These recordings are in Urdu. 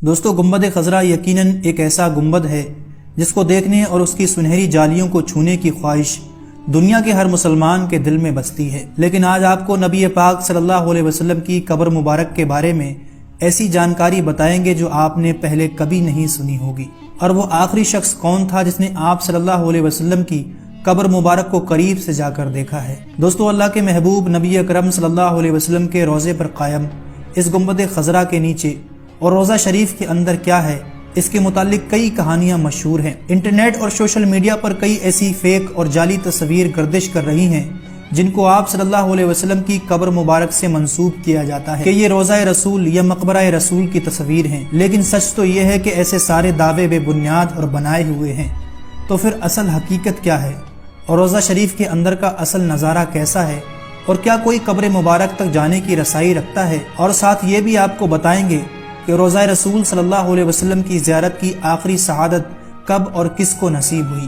دوستو گنبد خضرا یقیناً ایک ایسا گنبد ہے جس کو دیکھنے اور اس کی سنہری جالیوں کو چھونے کی خواہش دنیا کے ہر مسلمان کے دل میں بستی ہے۔ لیکن آج آپ کو نبی پاک صلی اللہ علیہ وسلم کی قبر مبارک کے بارے میں ایسی جانکاری بتائیں گے جو آپ نے پہلے کبھی نہیں سنی ہوگی، اور وہ آخری شخص کون تھا جس نے آپ صلی اللہ علیہ وسلم کی قبر مبارک کو قریب سے جا کر دیکھا ہے۔ دوستو اللہ کے محبوب نبی اکرم صلی اللہ علیہ وسلم کے روضے پر قائم اس گنبد خضرا کے نیچے اور روضہ شریف کے اندر کیا ہے، اس کے متعلق کئی کہانیاں مشہور ہیں۔ انٹرنیٹ اور سوشل میڈیا پر کئی ایسی فیک اور جعلی تصویر گردش کر رہی ہیں جن کو آپ صلی اللہ علیہ وسلم کی قبر مبارک سے منسوب کیا جاتا ہے کہ یہ روضہ رسول یا مقبرہ رسول کی تصویر ہیں، لیکن سچ تو یہ ہے کہ ایسے سارے دعوے بے بنیاد اور بنائے ہوئے ہیں۔ تو پھر اصل حقیقت کیا ہے اور روضہ شریف کے اندر کا اصل نظارہ کیسا ہے، اور کیا کوئی قبر مبارک تک جانے کی رسائی رکھتا ہے؟ اور ساتھ یہ بھی آپ کو بتائیں گے کہ روضہ رسول صلی اللہ علیہ وسلم کی زیارت کی آخری سعادت کب اور کس کو نصیب ہوئی،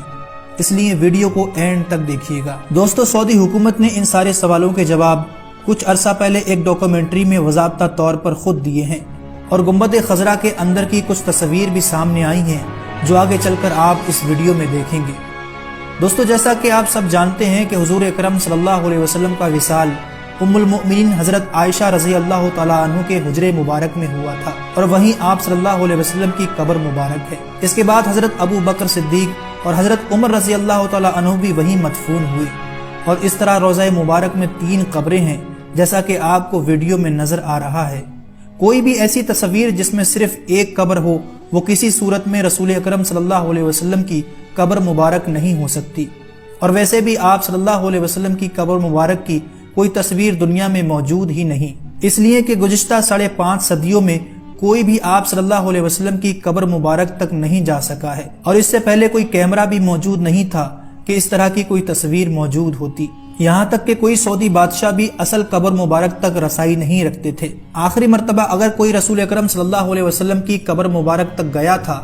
اس لیے ویڈیو کو اینڈ تک دیکھیے گا۔ دوستو سعودی حکومت نے ان سارے سوالوں کے جواب کچھ عرصہ پہلے ایک ڈاکومنٹری میں باضابطہ طور پر خود دیے ہیں، اور گنبد خضرا کے اندر کی کچھ تصاویر بھی سامنے آئی ہیں جو آگے چل کر آپ اس ویڈیو میں دیکھیں گے۔ دوستو جیسا کہ آپ سب جانتے ہیں کہ حضور اکرم صلی اللہ علیہ وسلم کا وصال ام المؤمنین حضرت عائشہ رضی اللہ تعالیٰ عنہ کے حجرے مبارک میں ہوا تھا، اور وہیں آپ صلی اللہ علیہ وسلم کی قبر مبارک ہے۔ اس کے بعد حضرت ابو بکر صدیق اور حضرت عمر رضی اللہ تعالیٰ عنہ بھی وہیں مدفون ہوئے، اور اس طرح روضہ مبارک میں 3 قبریں ہیں جیسا کہ آپ کو ویڈیو میں نظر آ رہا ہے۔ کوئی بھی ایسی تصویر جس میں صرف ایک قبر ہو وہ کسی صورت میں رسول اکرم صلی اللہ علیہ وسلم کی قبر مبارک نہیں ہو سکتی، اور ویسے بھی آپ صلی اللہ علیہ وسلم کی قبر مبارک کی کوئی تصویر دنیا میں موجود ہی نہیں، اس لیے کہ گزشتہ 5.5 صدیوں میں کوئی بھی آپ صلی اللہ علیہ وسلم کی قبر مبارک تک نہیں جا سکا ہے، اور اس سے پہلے کوئی کیمرہ بھی موجود نہیں تھا کہ اس طرح کی کوئی تصویر موجود ہوتی، یہاں تک کہ کوئی سعودی بادشاہ بھی اصل قبر مبارک تک رسائی نہیں رکھتے تھے۔ آخری مرتبہ اگر کوئی رسول اکرم صلی اللہ علیہ وسلم کی قبر مبارک تک گیا تھا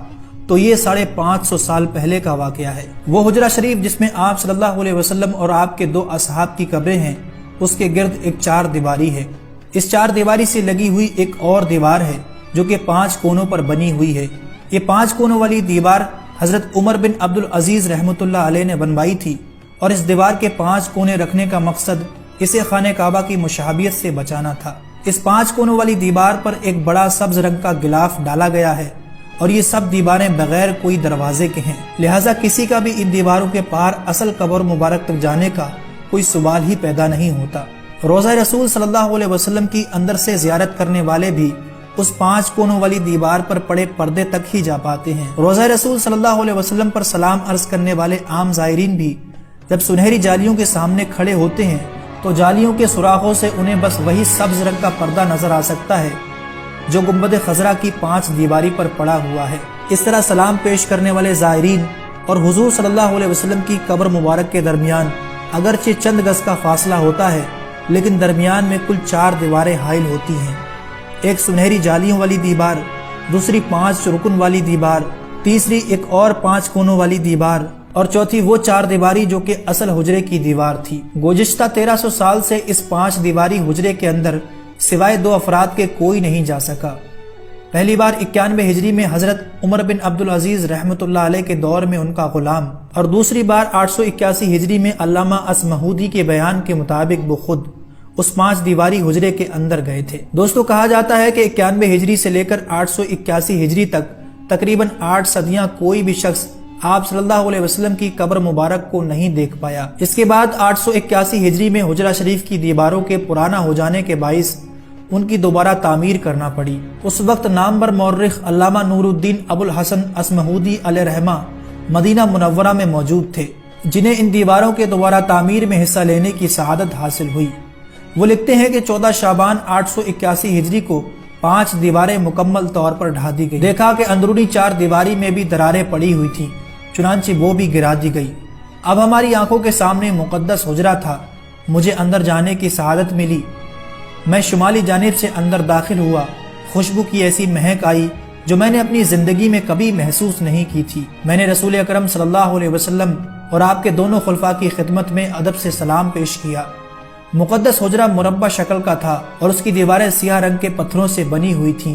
تو یہ 550 سال پہلے کا واقعہ ہے۔ وہ حجرہ شریف جس میں آپ صلی اللہ علیہ وسلم اور آپ کے 2 اصحاب کی قبریں ہیں، اس کے گرد ایک 4 دیواری ہے۔ اس 4 دیواری سے لگی ہوئی ایک اور دیوار ہے جو کہ 5 کونوں پر بنی ہوئی ہے۔ یہ 5 کونوں والی دیوار حضرت عمر بن عبدالعزیز رحمۃ اللہ علیہ نے بنوائی تھی، اور اس دیوار کے 5 کونے رکھنے کا مقصد اسے خانہ کعبہ کی مشابہت سے بچانا تھا۔ اس 5 کونوں والی دیوار پر ایک بڑا سبز رنگ کا غلاف ڈالا گیا ہے، اور یہ سب دیواریں بغیر کوئی دروازے کے ہیں، لہٰذا کسی کا بھی ان دیواروں کے پار اصل قبر مبارک تک جانے کا کوئی سوال ہی پیدا نہیں ہوتا۔ روضہ رسول صلی اللہ علیہ وسلم کی اندر سے زیارت کرنے والے بھی اس 5 کونوں والی دیوار پر پڑے پردے تک ہی جا پاتے ہیں۔ روضہ رسول صلی اللہ علیہ وسلم پر سلام عرض کرنے والے عام زائرین بھی جب سنہری جالیوں کے سامنے کھڑے ہوتے ہیں تو جالیوں کے سوراخوں سے انہیں بس وہی سبز رنگ کا پردہ نظر آ سکتا ہے جو گنبد خضرا کی 5 دیواری پر پڑا ہوا ہے۔ اس طرح سلام پیش کرنے والے زائرین اور حضور صلی اللہ علیہ وسلم کی قبر مبارک کے درمیان اگرچہ چند گز کا فاصلہ ہوتا ہے، لیکن درمیان میں کل 4 دیواریں حائل ہوتی ہیں۔ ایک سنہری جالیوں والی دیوار، دوسری 5 رکن والی دیوار، تیسری ایک اور 5 کونوں والی دیوار، اور چوتھی وہ 4 دیواری جو کہ اصل حجرے کی دیوار تھی۔ گزشتہ 1300 سال سے اس 5 دیواری حجرے کے اندر سوائے 2 افراد کے کوئی نہیں جا سکا۔ پہلی بار 91 ہجری میں حضرت عمر بن عبدالعزیز رحمۃ اللہ علیہ کے دور میں ان کا غلام، اور دوسری بار 881 ہجری میں علامہ اسمہودی کے بیان کے مطابق وہ خود اس 5 دیواری حجرے کے اندر گئے تھے۔ دوستو کہا جاتا ہے کہ 91 ہجری سے لے کر 881 ہجری تک تقریباً 8 صدیاں کوئی بھی شخص آپ صلی اللہ علیہ وسلم کی قبر مبارک کو نہیں دیکھ پایا۔ اس کے بعد 881 ہجری میں حجرہ شریف کی دیواروں کے پرانا ہو جانے کے باعث ان کی دوبارہ تعمیر کرنا پڑی۔ اس وقت نامور مورخ علامہ نور الدین ابو الحسن اسمہودی علیہ رحمہ مدینہ منورہ میں موجود تھے، جنہیں ان دیواروں کے دوبارہ تعمیر میں حصہ لینے کی سعادت حاصل ہوئی۔ وہ لکھتے ہیں کہ 14 شعبان 881 ہجری کو 5 دیواریں مکمل طور پر ڈھا دی گئی۔ دیکھا کہ اندرونی 4 دیواری میں بھی دراریں پڑی ہوئی تھیں، چنانچہ وہ بھی گرا دی گئی۔ اب ہماری آنکھوں کے سامنے مقدس حجرہ تھا۔ مجھے اندر جانے کی سعادت ملی۔ میں شمالی جانب سے اندر داخل ہوا۔ خوشبو کی ایسی مہک آئی جو میں نے اپنی زندگی میں کبھی محسوس نہیں کی تھی۔ میں نے رسول اکرم صلی اللہ علیہ وسلم اور آپ کے دونوں خلفاء کی خدمت میں ادب سے سلام پیش کیا۔ مقدس حجرہ مربع شکل کا تھا اور اس کی دیواریں سیاہ رنگ کے پتھروں سے بنی ہوئی تھیں۔